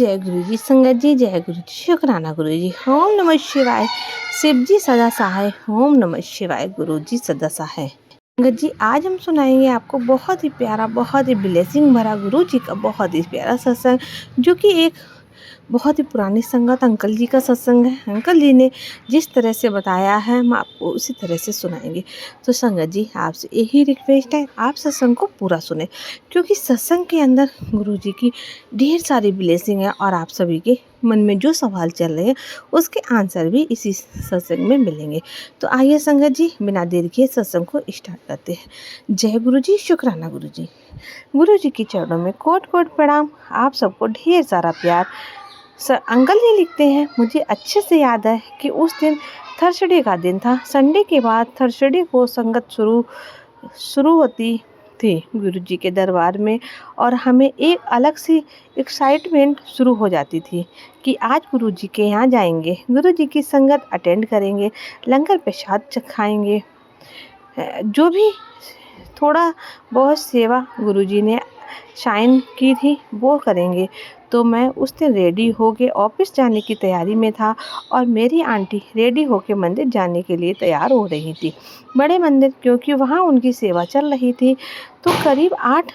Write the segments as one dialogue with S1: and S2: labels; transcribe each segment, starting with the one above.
S1: जय गुरु जी। संगत जी, जय गुरु जी। शुक्राना गुरु जी। ओम नमः शिवाय। शिव जी सदा सहाय। ओम नमः शिवाय। गुरु जी सदा सहाय। संगत जी, आज हम सुनाएंगे आपको बहुत ही प्यारा, बहुत ही ब्लेसिंग भरा गुरु जी का बहुत ही प्यारा सत्संग, जो कि एक बहुत ही पुरानी संगत अंकल जी का सत्संग है। अंकल जी ने जिस तरह से बताया है हम आपको उसी तरह से सुनाएंगे। तो संगत जी, आपसे यही रिक्वेस्ट है, आप सत्संग को पूरा सुने, क्योंकि सत्संग के अंदर गुरु जी की ढेर सारी ब्लेसिंग है और आप सभी के मन में जो सवाल चल रहे हैं उसके आंसर भी इसी सत्संग में मिलेंगे। तो आइए संगत जी, बिना देर किए सत्संग को स्टार्ट करते हैं। जय गुरु जी। शुक्राना गुरु जी। गुरु जी के चरणों में कोट कोट प्रणाम। आप सबको ढेर सारा प्यार। अंकल जी लिखते हैं, मुझे अच्छे से याद है कि उस दिन थर्सडे का दिन था। संडे के बाद थर्सडे को संगत शुरू होती थी गुरु जी के दरबार में, और हमें एक अलग सी एक्साइटमेंट शुरू हो जाती थी कि आज गुरु जी के यहाँ जाएंगे, गुरु जी की संगत अटेंड करेंगे, लंगर प्रसाद खाएंगे, जो भी थोड़ा बहुत सेवा गुरुजी ने शाइन की थी वो करेंगे। तो मैं उस दिन रेडी होके ऑफिस जाने की तैयारी में था और मेरी आंटी रेडी होके मंदिर जाने के लिए तैयार हो रही थी, बड़े मंदिर, क्योंकि वहाँ उनकी सेवा चल रही थी। तो करीब 8,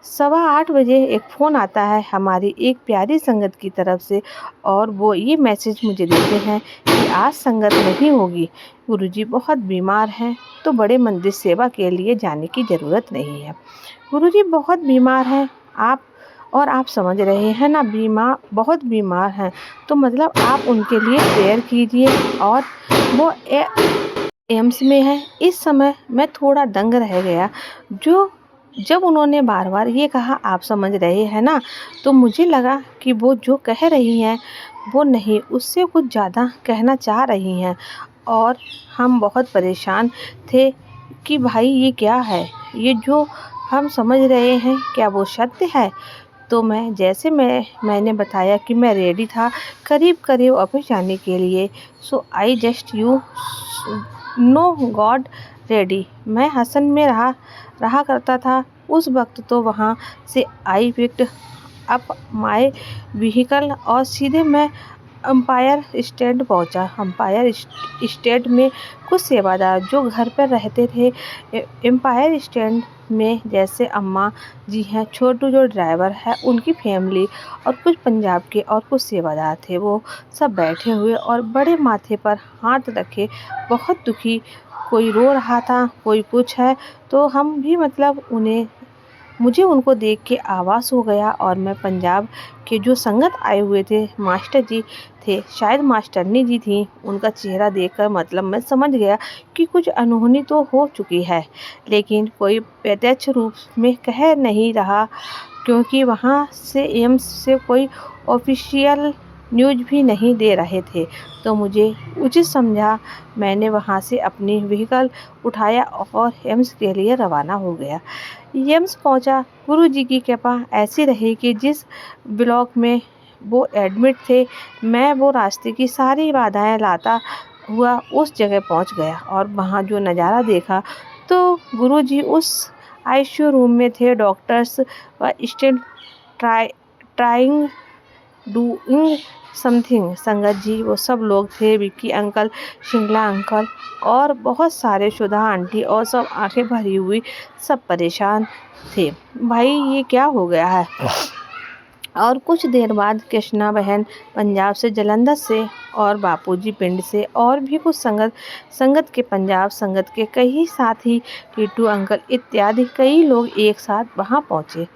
S1: 8:15 बजे एक फ़ोन आता है हमारी एक प्यारी संगत की तरफ से, और वो ये मैसेज मुझे देते हैं कि आज संगत नहीं होगी, गुरुजी बहुत बीमार हैं, तो बड़े मंदिर सेवा के लिए जाने की ज़रूरत नहीं है। गुरुजी बहुत बीमार हैं, आप समझ रहे हैं ना, बहुत बीमार हैं, तो मतलब आप उनके लिए प्रेयर कीजिए, और वो एम्स में है। इस समय मैं थोड़ा दंग रह गया, जब उन्होंने बार बार ये कहा आप समझ रहे हैं ना, तो मुझे लगा कि वो जो कह रही हैं वो नहीं, उससे कुछ ज़्यादा कहना चाह रही हैं, और हम बहुत परेशान थे कि भाई ये क्या है, ये जो हम समझ रहे हैं क्या वो सत्य है। तो मैंने बताया कि मैं रेडी था करीब ऑफिस जाने के लिए। So I just you know got ready. मैं हसन में रहा करता था उस वक्त। तो वहाँ से I picked up my vehicle और सीधे मैं एम्पायर स्टेट पहुंचा। एम्पायर स्टेट में कुछ सेवादार जो घर पर रहते थे, एम्पायर स्टेट में जैसे अम्मा जी हैं, छोटू जो ड्राइवर है उनकी फैमिली, और कुछ पंजाब के और कुछ सेवादार थे, वो सब बैठे हुए और बड़े माथे पर हाथ रखे, बहुत दुखी, कोई रो रहा था, कोई कुछ है। तो हम भी मतलब मुझे उनको देख के आभास हो गया, और मैं पंजाब के जो संगत आए हुए थे, मास्टर जी थे, शायद मास्टरनी जी थी, उनका चेहरा देखकर मतलब मैं समझ गया कि कुछ अनहोनी तो हो चुकी है, लेकिन कोई प्रत्यक्ष रूप में कह नहीं रहा, क्योंकि वहाँ से एम्स से कोई ऑफिशियल न्यूज़ भी नहीं दे रहे थे। तो मुझे उचित समझा, मैंने वहाँ से अपनी व्हीकल उठाया और एम्स के लिए रवाना हो गया। एम्स पहुँचा। गुरु जी की कृपा ऐसी रही कि जिस ब्लॉक में वो एडमिट थे, मैं वो रास्ते की सारी बाधाएं लाता हुआ उस जगह पहुँच गया, और वहाँ जो नज़ारा देखा, तो गुरु जी उस आईसीयू रूम में थे। डॉक्टर्स व स्टिल ट्राइंग डूइंग समथिंग। संगत जी वो सब लोग थे, विक्की अंकल, शिंगला अंकल और बहुत सारे, सुधा आंटी, और सब आंखें भरी हुई, सब परेशान थे, भाई ये क्या हो गया है। और कुछ देर बाद कृष्णा बहन पंजाब से, जलंधर से, और बापूजी पिंड से, और भी कुछ संगत के पंजाब संगत के कई साथी, टीटू अंकल इत्यादि कई लोग एक साथ वहाँ पहुँचे।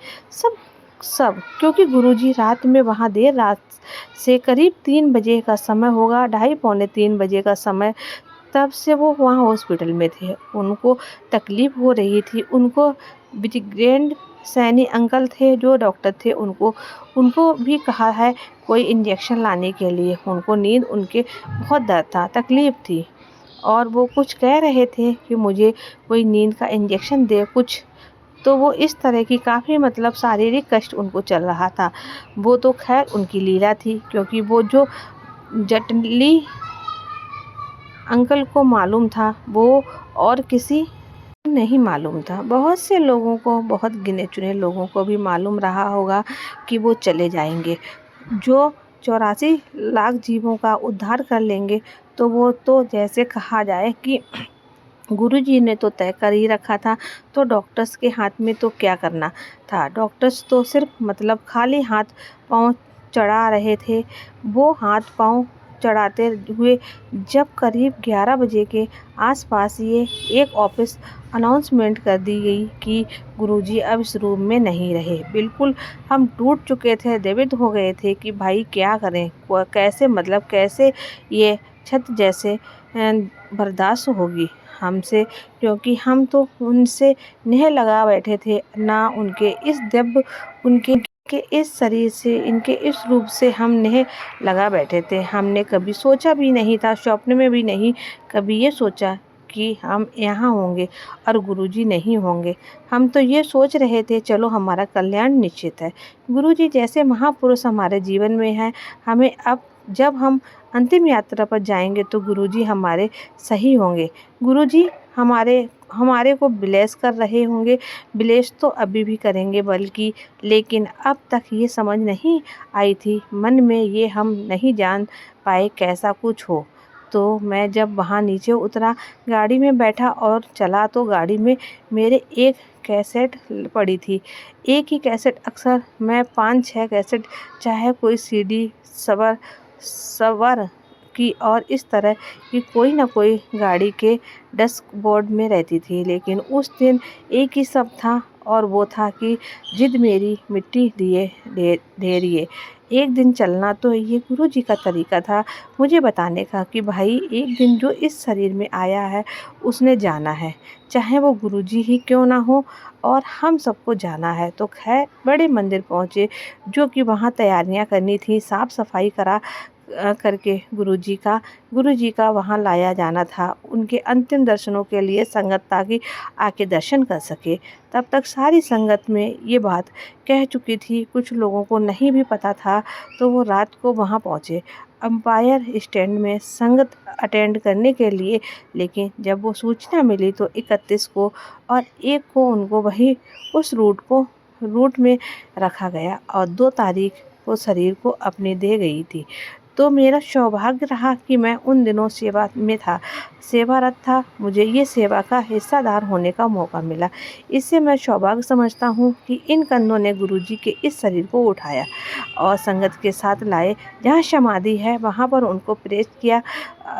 S1: सब क्योंकि गुरुजी रात में वहाँ देर रात से करीब 3 बजे का समय होगा, 2:30-3 बजे का समय, तब से वो वहाँ हॉस्पिटल में थे। उनको तकलीफ़ हो रही थी। उनको ब्रिगेड सैनी अंकल थे जो डॉक्टर थे, उनको भी कहा है कोई इंजेक्शन लाने के लिए। उनको नींद, उनके बहुत दर्द था, तकलीफ़ थी, और वो कुछ कह रहे थे कि मुझे कोई नींद का इंजेक्शन दे कुछ। तो वो इस तरह की काफ़ी मतलब शारीरिक कष्ट उनको चल रहा था। वो तो खैर उनकी लीला थी, क्योंकि वो जो जटली अंकल को मालूम था, वो और किसी नहीं मालूम था। बहुत से लोगों को, बहुत गिने-चुने लोगों को भी मालूम रहा होगा कि वो चले जाएँगे। जो 84 लाख जीवों का उद्धार कर लेंगे, तो वो तो जैसे कहा जाए कि गुरुजी ने तो तय कर ही रखा था, तो डॉक्टर्स के हाथ में तो क्या करना था। डॉक्टर्स तो सिर्फ मतलब खाली हाथ पाँव चढ़ा रहे थे। वो हाथ पाँव चढ़ाते हुए जब करीब 11 बजे के आसपास ये एक ऑफिस अनाउंसमेंट कर दी गई कि गुरुजी अब इस रूम में नहीं रहे। बिल्कुल हम टूट चुके थे, द्रवित हो गए थे कि भाई क्या करें? कैसे मतलब कैसे ये छत जैसे बर्दाश्त होगी हमसे, क्योंकि हम तो उनसे नेह लगा बैठे थे। ना उनके इस दब उनके के इस शरीर से, इनके इस रूप से हम नेह लगा बैठे थे। हमने कभी सोचा भी नहीं था, स्वप्न में भी नहीं कभी ये सोचा कि हम यहाँ होंगे और गुरुजी नहीं होंगे। हम तो ये सोच रहे थे चलो हमारा कल्याण निश्चित है। गुरुजी जैसे महापुरुष हमारे जीवन में हैं, हमें अब जब हम अंतिम यात्रा पर जाएंगे तो गुरुजी हमारे सही होंगे। गुरुजी हमारे हमारे को ब्लेस कर रहे होंगे। ब्लेस तो अभी भी करेंगे बल्कि, लेकिन अब तक ये समझ नहीं आई थी, मन में ये हम नहीं जान पाए कैसा कुछ हो। तो मैं जब वहाँ नीचे उतरा, गाड़ी में बैठा और चला, तो गाड़ी में मेरे एक कैसेट पड़ी थी। एक ही कैसेट, अक्सर मैं 5-6 कैसेट, चाहे कोई सीडी, सवर सवर की और इस तरह की कोई ना कोई गाड़ी के डैशबोर्ड में रहती थी। लेकिन उस दिन एक ही शब्द था, और वो था कि जिद मेरी मिट्टी दिए ढेरिए। एक दिन चलना तो ये गुरुजी का तरीका था मुझे बताने का कि भाई एक दिन जो इस शरीर में आया है उसने जाना है, चाहे वो गुरुजी ही क्यों ना हो, और हम सबको जाना है। तो खैर बड़े मंदिर पहुँचे, जो कि वहाँ तैयारियाँ करनी थी, साफ़ सफाई करके गुरुजी का वहाँ लाया जाना था उनके अंतिम दर्शनों के लिए, संगत ताकि आके दर्शन कर सके। तब तक सारी संगत में ये बात कह चुकी थी, कुछ लोगों को नहीं भी पता था, तो वो रात को वहाँ पहुँचे अंपायर स्टैंड में संगत अटेंड करने के लिए। लेकिन जब वो सूचना मिली तो 31 को और 1 को उनको वही उस रूट में रखा गया, और 2 तारीख को शरीर को अपने दे गई थी। तो मेरा सौभाग्य रहा कि मैं उन दिनों सेवा में था, सेवारत था, मुझे ये सेवा का हिस्सेदार होने का मौका मिला। इससे मैं सौभाग्य समझता हूँ कि इन कंधों ने गुरुजी के इस शरीर को उठाया और संगत के साथ लाए। जहाँ समाधि है वहाँ पर उनको प्रेस किया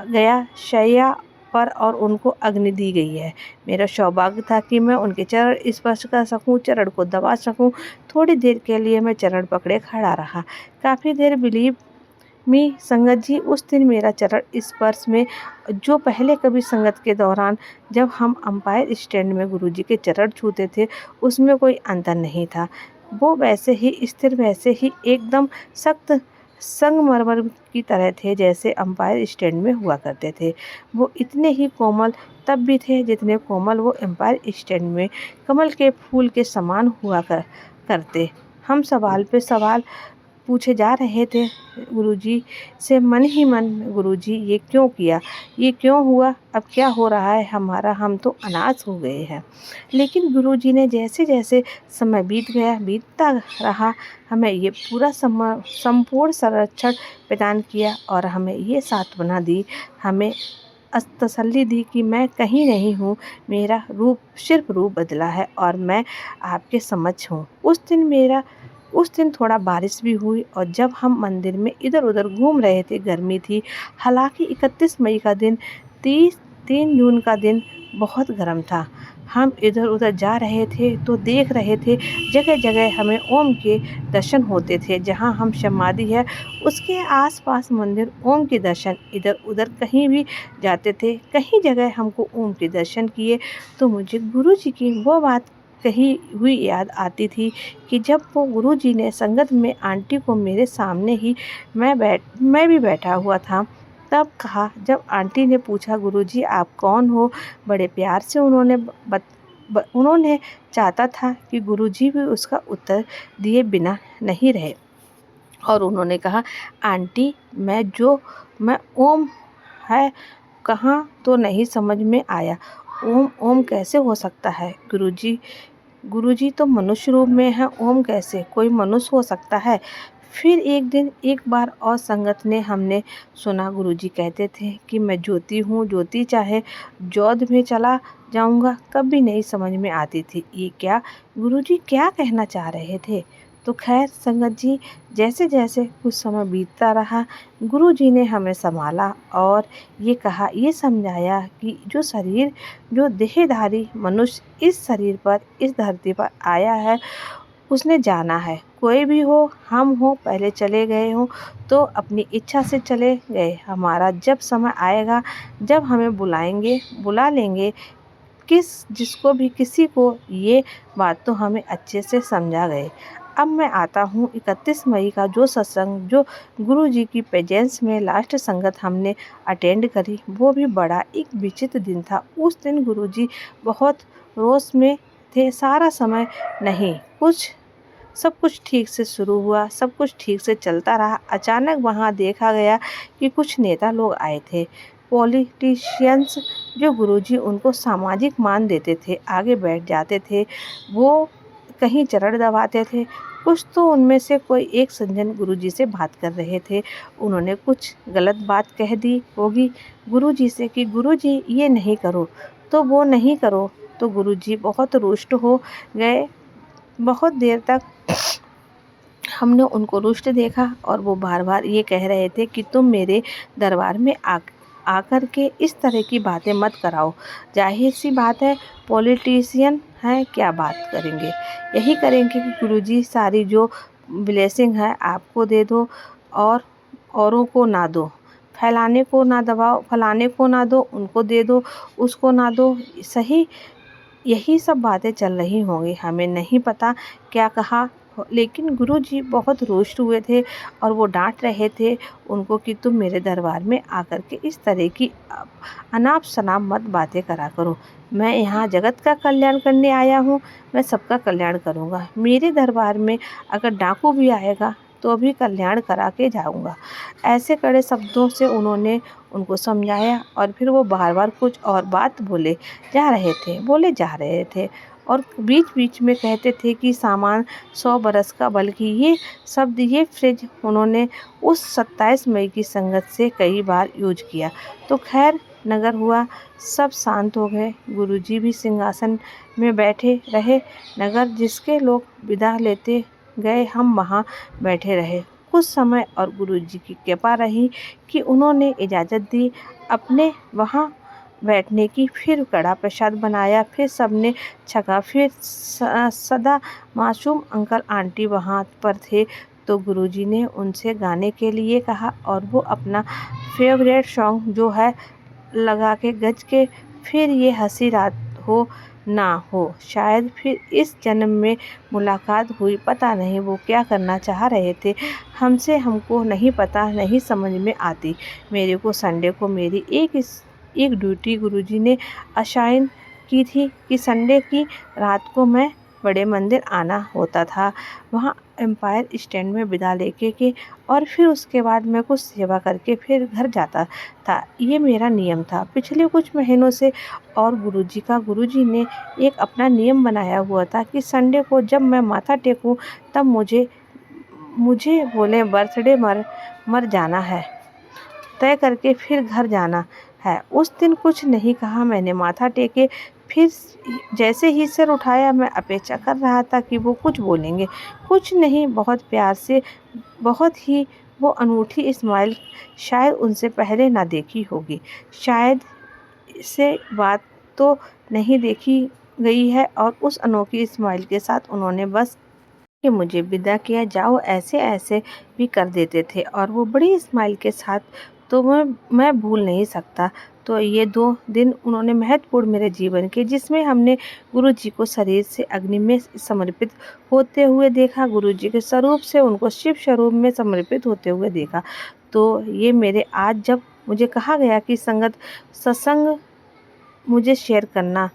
S1: गया शैया पर, और उनको अग्नि दी गई है। मेरा सौभाग्य था कि मैं उनके चरण स्पर्श कर सकूं, चरण को दबा सकूं। थोड़ी देर के लिए मैं चरण पकड़े खड़ा रहा। काफ़ी देर बिलीव मी संगत जी, उस दिन मेरा चरण स्पर्श में, जो पहले कभी संगत के दौरान जब हम अंपायर स्टैंड में गुरुजी के चरण छूते थे, उसमें कोई अंतर नहीं था। वो वैसे ही स्थिर, वैसे ही एकदम सख्त संगमरमर की तरह थे जैसे अंपायर स्टैंड में हुआ करते थे। वो इतने ही कोमल तब भी थे जितने कोमल वो एम्पायर स्टैंड में कमल के फूल के समान हुआ करते। हम सवाल पे सवाल पूछे जा रहे थे गुरुजी से, मन ही मन में, गुरुजी ये क्यों किया, ये क्यों हुआ, अब क्या हो रहा है हमारा, हम तो अनाथ हो गए हैं। लेकिन गुरुजी ने जैसे जैसे समय बीतता रहा, हमें ये पूरा संपूर्ण संरक्षण प्रदान किया और हमें ये सांत्वना दी, हमें तसल्ली दी कि मैं कहीं नहीं हूँ, मेरा रूप सिर्फ रूप बदला है और मैं आपके समक्ष हूँ। उस दिन थोड़ा बारिश भी हुई, और जब हम मंदिर में इधर उधर घूम रहे थे, गर्मी थी। हालांकि 31 मई का दिन, 3 जून का दिन बहुत गर्म था। हम इधर उधर जा रहे थे तो देख रहे थे, जगह जगह हमें ओम के दर्शन होते थे। जहाँ हम समाधि है उसके आसपास मंदिर, ओम के दर्शन इधर उधर कहीं भी जाते थे, कहीं जगह हमको ओम के दर्शन किए। तो मुझे गुरुजी की वो बात कही हुई याद आती थी कि जब वो गुरुजी ने संगत में आंटी को मेरे सामने ही, मैं भी बैठा हुआ था, तब कहा। जब आंटी ने पूछा गुरुजी आप कौन हो, बड़े प्यार से उन्होंने चाहता था कि गुरुजी भी उसका उत्तर दिए बिना नहीं रहे, और उन्होंने कहा आंटी मैं ओम है कहाँ तो नहीं समझ में आया। ओम ओम कैसे हो सकता है गुरुजी? गुरुजी तो मनुष्य रूप में है, ओम कैसे? कोई मनुष्य हो सकता है? फिर एक दिन एक बार और संगत ने हमने सुना गुरुजी कहते थे कि मैं ज्योति हूँ, ज्योति चाहे जौध में चला जाऊँगा, कभी नहीं समझ में आती थी ये क्या गुरुजी क्या कहना चाह रहे थे। तो खैर संगत जी, जैसे जैसे कुछ समय बीतता रहा, गुरुजी ने हमें संभाला और ये कहा, ये समझाया कि जो देहधारी मनुष्य इस शरीर पर, इस धरती पर आया है, उसने जाना है। कोई भी हो, हम हो, पहले चले गए हों तो अपनी इच्छा से चले गए। हमारा जब समय आएगा, जब हमें बुलाएंगे, बुला लेंगे। जिसको भी किसी को ये बात तो हमें अच्छे से समझा गए। अब मैं आता हूँ 31 मई का जो सत्संग, जो गुरुजी की प्रेजेंस में लास्ट संगत हमने अटेंड करी, वो भी बड़ा एक विचित्र दिन था। उस दिन गुरुजी बहुत रोष में थे। सारा समय नहीं, सब कुछ ठीक से शुरू हुआ, सब कुछ ठीक से चलता रहा। अचानक वहाँ देखा गया कि कुछ नेता लोग आए थे, पॉलिटिशियंस, जो गुरुजी उनको सामाजिक मान देते थे, आगे बैठ जाते थे। वो कहीं चरण दबाते थे। कुछ तो उनमें से कोई एक सज्जन गुरुजी से बात कर रहे थे। उन्होंने कुछ गलत बात कह दी होगी गुरुजी से कि गुरुजी ये नहीं करो, तो वो नहीं करो। तो गुरुजी बहुत रुष्ट हो गए। बहुत देर तक हमने उनको रुष्ट देखा और वो बार बार ये कह रहे थे कि तुम मेरे दरबार में आकर के इस तरह की बातें मत कराओ। जाहिर सी बात है, पॉलिटिशियन हैं, क्या बात करेंगे, यही करेंगे कि गुरुजी सारी जो ब्लेसिंग है आपको दे दो और औरों को ना दो, फैलाने को ना दबाओ, फलाने को ना दो, उनको दे दो, उसको ना दो। सही, यही सब बातें चल रही होंगी, हमें नहीं पता क्या कहा। लेकिन गुरुजी बहुत रुष्ट हुए थे और वो डांट रहे थे उनको कि तुम मेरे दरबार में आकर के इस तरह की अनाप शनाप मत बातें करा करो। मैं यहाँ जगत का कल्याण करने आया हूँ, मैं सबका कल्याण करूँगा। मेरे दरबार में अगर डाकू भी आएगा तो भी कल्याण करा के जाऊँगा। ऐसे कड़े शब्दों से उन्होंने उनको समझाया और फिर वो बार बार कुछ और बात बोले जा रहे थे और बीच बीच में कहते थे कि सामान 100 बरस का, बल्कि ये शब्द, ये फ्रेज उन्होंने उस 27 मई की संगत से कई बार यूज किया। तो खैर नगर हुआ, सब शांत हो गए। गुरुजी भी सिंहासन में बैठे रहे। नगर जिसके लोग विदा लेते गए, हम वहाँ बैठे रहे कुछ समय और गुरुजी की कृपा रही कि उन्होंने इजाज़त दी अपने वहाँ बैठने की। फिर कड़ा प्रसाद बनाया, फिर सबने छका। फिर सदा मासूम अंकल आंटी वहाँ पर थे, तो गुरुजी ने उनसे गाने के लिए कहा और वो अपना फेवरेट सॉन्ग जो है लगा के गज के, फिर ये हंसी रात हो ना हो, शायद फिर इस जन्म में मुलाकात हुई, पता नहीं वो क्या करना चाह रहे थे हमसे, हमको नहीं पता, नहीं समझ में आती। मेरे को संडे को मेरी एक ड्यूटी गुरुजी ने असाइन की थी कि संडे की रात को मैं बड़े मंदिर आना होता था, वहाँ एम्पायर स्टैंड में विदा लेके के और फिर उसके बाद मैं कुछ सेवा करके फिर घर जाता था। ये मेरा नियम था पिछले कुछ महीनों से। और गुरुजी ने एक अपना नियम बनाया हुआ था कि संडे को जब मैं माथा टेकूं तब मुझे मुझे बोले बर्थडे मर जाना है, तय करके फिर घर जाना है। उस दिन कुछ नहीं कहा, मैंने माथा टेके। फिर जैसे ही सिर उठाया, मैं अपेक्षा कर रहा था कि वो कुछ बोलेंगे, कुछ नहीं, बहुत प्यार से, बहुत ही वो अनूठी स्माइल, शायद उनसे पहले ना देखी होगी, शायद से बात तो नहीं देखी गई है। और उस अनोखी स्माइल के साथ उन्होंने बस कि मुझे विदा किया, जाओ, ऐसे ऐसे भी कर देते थे और वो बड़ी स्माइल के साथ, तो मैं भूल नहीं सकता। तो ये 2 दिन उन्होंने महत्वपूर्ण मेरे जीवन के, जिसमें हमने गुरुजी को शरीर से अग्नि में समर्पित होते हुए देखा, गुरुजी के स्वरूप से उनको शिव स्वरूप में समर्पित होते हुए देखा। तो ये मेरे आज जब मुझे कहा गया कि सत्संग मुझे शेयर करना,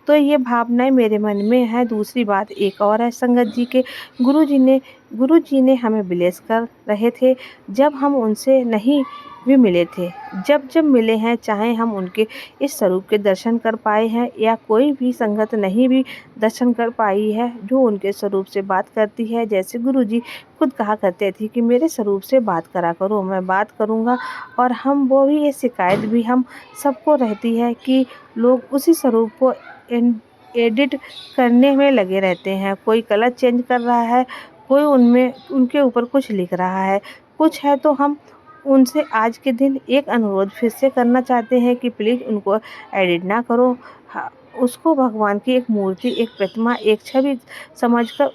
S1: तो ये भावनाएं मेरे मन में है। दूसरी बात एक और है संगत जी के, गुरुजी ने हमें ब्लेस कर रहे थे। जब हम उनसे नहीं भी मिले थे। जब जब मिले हैं, चाहे हम उनके इस स्वरूप के दर्शन कर पाए हैं या कोई भी संगत नहीं भी दर्शन कर पाई है जो उनके स्वरूप से बात करती है। जैसे गुरुजी खुद कहा करते थे कि मेरे स्वरूप से बात करा करो, मैं बात करूँगा। और हम वो भी, ये शिकायत भी हम सबको रहती है कि लोग उसी स्वरूप को एडिट करने में लगे रहते हैं। कोई कलर चेंज कर रहा है, कोई उनमें उनके ऊपर कुछ लिख रहा है, कुछ है। तो हम उनसे आज के दिन एक अनुरोध फिर से करना चाहते हैं कि प्लीज़ उनको एडिट ना करो। उसको भगवान की एक मूर्ति, एक प्रतिमा, एक छवि समझकर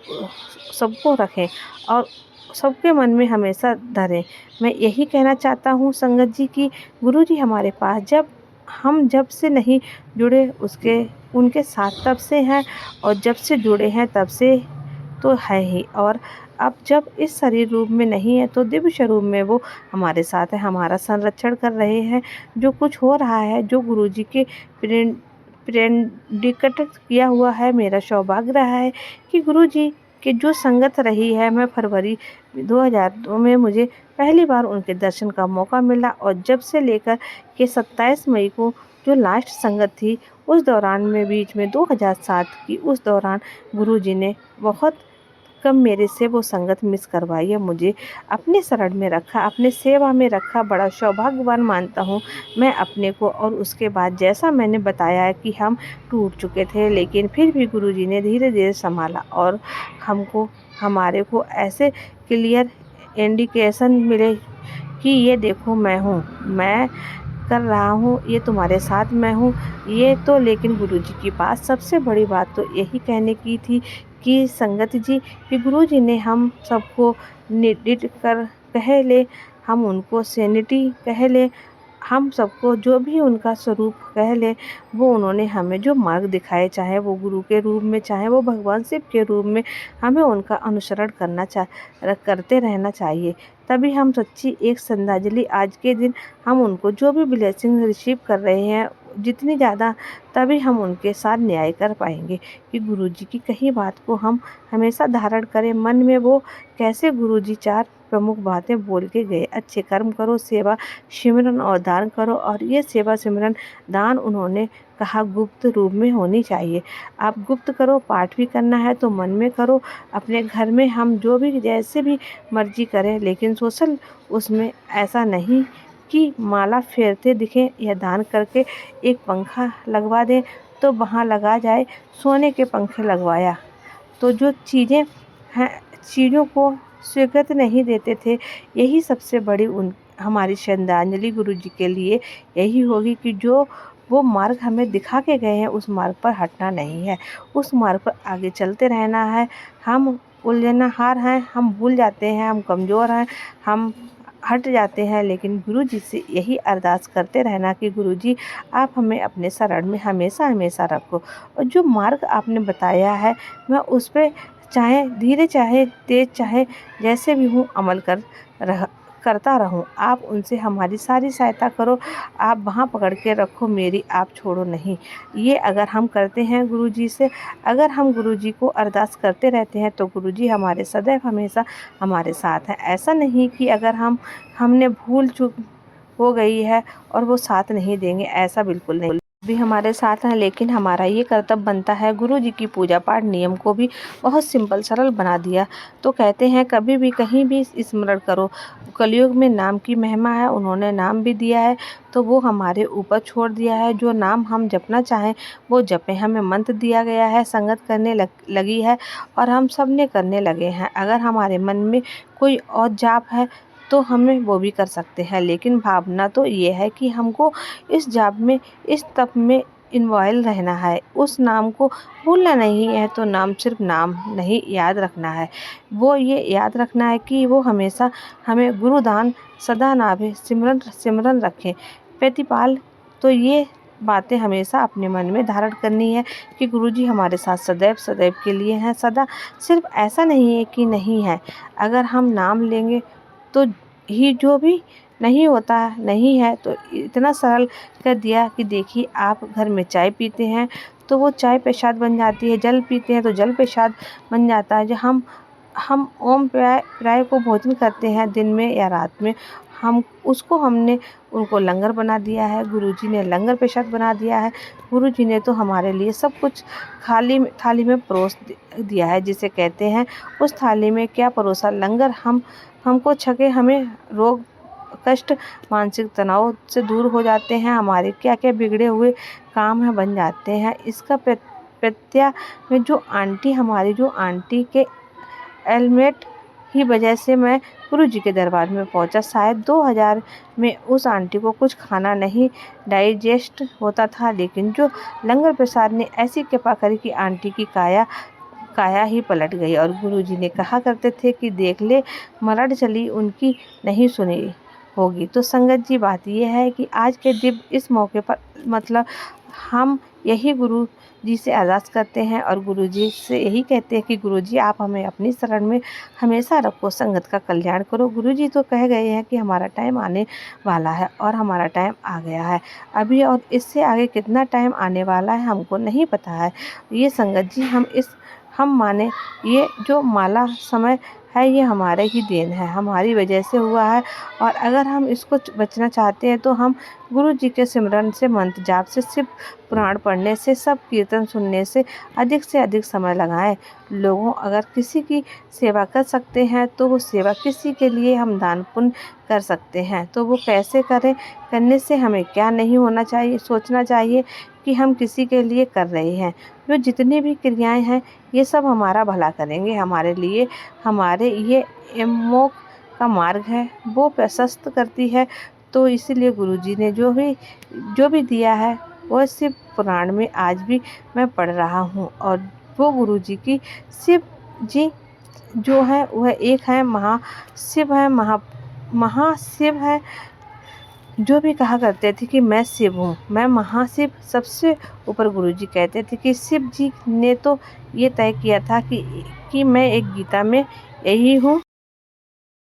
S1: सबको रखें और सबके मन में हमेशा धरें। मैं यही कहना चाहता हूँ संगत जी कि गुरु जी हमारे पास जब से नहीं जुड़े उसके उनके साथ तब से हैं, और जब से जुड़े हैं तब से तो है ही। और अब जब इस शरीर रूप में नहीं है तो दिव्य स्वरूप में वो हमारे साथ है, हमारा संरक्षण कर रहे हैं। जो कुछ हो रहा है, जो गुरुजी के प्रेडिकट किया हुआ है, मेरा सौभाग्य रहा है कि गुरुजी की जो संगत रही है। मैं फरवरी 2002 में मुझे पहली बार उनके दर्शन का मौका मिला, और जब से लेकर के 27 मई को जो लास्ट संगत थी, उस दौरान में बीच में 2007 की उस दौरान गुरुजी ने बहुत कम मेरे से वो संगत मिस करवाई है। मुझे अपने शरण में रखा, अपने सेवा में रखा। बड़ा सौभाग्यवान मानता हूँ मैं अपने को। और उसके बाद जैसा मैंने बताया है कि हम टूट चुके थे, लेकिन फिर भी गुरुजी ने धीरे धीरे संभाला और हमारे को ऐसे क्लियर इंडिकेशन मिले कि ये देखो मैं हूँ, मैं कर रहा हूँ, ये तुम्हारे साथ मैं हूँ। ये तो लेकिन गुरुजी के पास सबसे बड़ी बात तो यही कहने की थी कि संगत जी, कि गुरुजी ने हम सबको निडिट कर कह ले, हम उनको सैनिटी कह ले, हम सबको जो भी उनका स्वरूप कह ले, वो उन्होंने हमें जो मार्ग दिखाए, चाहे वो गुरु के रूप में, चाहे वो भगवान शिव के रूप में, हमें उनका अनुसरण करते रहना चाहिए। तभी हम सच्ची एक श्रद्धांजलि आज के दिन हम उनको जो भी ब्लेसिंग रिसीव कर रहे हैं जितनी ज़्यादा, तभी हम उनके साथ न्याय कर पाएंगे कि गुरुजी की कही बात को हम हमेशा धारण करें मन में। वो कैसे गुरुजी 4 प्रमुख बातें बोल के गए, अच्छे कर्म करो, सेवा सिमरन और दान करो। और ये सेवा सिमरन दान उन्होंने कहा गुप्त रूप में होनी चाहिए। आप गुप्त करो, पाठ भी करना है तो मन में करो, अपने घर में हम जो भी जैसे भी मर्जी करें, लेकिन सोशल उसमें ऐसा नहीं कि माला फेरते दिखें या दान करके एक पंखा लगवा दें तो वहाँ लगा जाए सोने के पंखे लगवाया। तो जो चीज़ें हैं, चीज़ों को स्वीकृति नहीं देते थे। यही सबसे बड़ी हमारी श्रद्धांजलि गुरुजी के लिए यही होगी कि जो वो मार्ग हमें दिखा के गए हैं, उस मार्ग पर हटना नहीं है, उस मार्ग पर आगे चलते रहना है। हम उलझनहार हैं, हम भूल जाते हैं, हम कमज़ोर हैं, हम हट जाते हैं, लेकिन गुरुजी से यही अरदास करते रहना कि गुरुजी आप हमें अपने शरण में हमेशा हमेशा रखो। और जो मार्ग आपने बताया है, मैं उस पे चाहे धीरे चाहे तेज चाहे जैसे भी हूँ अमल करता रहूँ। आप उनसे हमारी सारी सहायता करो, आप वहाँ पकड़ के रखो मेरी, आप छोड़ो नहीं। ये अगर हम करते हैं गुरुजी से, अगर हम गुरुजी को अरदास करते रहते हैं तो गुरुजी हमारे सदैव हमेशा हमारे साथ हैं। ऐसा नहीं कि अगर हमने भूल चूक हो गई है और वो साथ नहीं देंगे, ऐसा बिल्कुल नहीं। भी हमारे साथ हैं, लेकिन हमारा ये कर्तव्य बनता है। गुरुजी की पूजा पाठ नियम को भी बहुत सिंपल सरल बना दिया। तो कहते हैं कभी भी कहीं भी स्मरण करो। कलयुग में नाम की महिमा है, उन्होंने नाम भी दिया है तो वो हमारे ऊपर छोड़ दिया है। जो नाम हम जपना चाहें वो जपें। हमें मंत्र दिया गया है, संगत करने लगी है और हम सब ने करने लगे हैं। अगर हमारे मन में कोई और जाप है तो हमें वो भी कर सकते हैं, लेकिन भावना तो ये है कि हमको इस जाप में, इस तप में इन्वॉल्व रहना है। उस नाम को भूलना नहीं है। तो नाम सिर्फ नाम नहीं, याद रखना है। वो ये याद रखना है कि वो हमेशा हमें गुरुदान सदा नाभे सिमरन सिमरन रखें प्रतिपाल। तो ये बातें हमेशा अपने मन में धारण करनी है कि गुरुजी हमारे साथ सदैव सदैव के लिए हैं सदा। सिर्फ ऐसा नहीं है कि नहीं है, अगर हम नाम लेंगे तो ही जो भी नहीं होता नहीं है। तो इतना सरल कर दिया कि देखिए, आप घर में चाय पीते हैं तो वो चाय प्रसाद बन जाती है, जल पीते हैं तो जल प्रसाद बन जाता है। जो हम ओम प्राय को भोजन करते हैं दिन में या रात में, हम उसको हमने उनको लंगर बना दिया है। गुरुजी ने लंगर प्रसाद बना दिया है। गुरुजी ने तो हमारे लिए सब कुछ थाली में परोस दिया है, जिसे कहते हैं उस थाली में क्या परोसा, लंगर। हमको छके हमें रोग कष्ट मानसिक तनाव से दूर हो जाते हैं, हमारे क्या क्या बिगड़े हुए काम हैं बन जाते हैं। इसका प्रत्या में जो आंटी के एलमेट ही वजह से मैं गुरुजी के दरबार में पहुंचा। शायद 2000 में उस आंटी को कुछ खाना नहीं डाइजेस्ट होता था, लेकिन जो लंगर प्रसाद ने ऐसी कृपा करी कि आंटी की काया ही पलट गई। और गुरुजी ने कहा करते थे कि देख ले मलट चली उनकी नहीं सुनी होगी। तो संगत जी, बात यह है कि आज के दिन इस मौके पर मतलब हम यही गुरु जी से अरदास करते हैं और गुरुजी से यही कहते हैं कि गुरुजी आप हमें अपनी शरण में हमेशा रखो, संगत का कल्याण करो। गुरुजी तो कह गए हैं कि हमारा टाइम आने वाला है और हमारा टाइम आ गया है अभी, और इससे आगे कितना टाइम आने वाला है हमको नहीं पता है। ये संगत जी, हम माने ये जो माला समय है ये हमारे ही देन है, हमारी वजह से हुआ है। और अगर हम इसको बचना चाहते हैं तो हम गुरु जी के सिमरन से, मंत्र जाप से, शिव पुराण पढ़ने से, सब कीर्तन सुनने से अधिक समय लगाएं। लोगों अगर किसी की सेवा कर सकते हैं तो वो सेवा, किसी के लिए हम दान पुण्य कर सकते हैं तो वो कैसे करें। करने से हमें क्या नहीं होना चाहिए, सोचना चाहिए कि हम किसी के लिए कर रहे हैं। जो जितनी भी क्रियाएं हैं ये सब हमारा भला करेंगे, हमारे लिए, हमारे ये मोक्ष का मार्ग है वो प्रशस्त करती है। तो इसीलिए गुरुजी ने जो भी दिया है वो शिव पुराण में आज भी मैं पढ़ रहा हूँ। और वो गुरुजी की शिव जी जो है वह एक है, महाशिव है, महाशिव है। जो भी कहा करते थे कि मैं शिव हूँ, मैं महाशिव, सबसे ऊपर गुरुजी कहते थे कि शिव जी ने तो ये तय किया था कि मैं एक गीता में यही हूँ।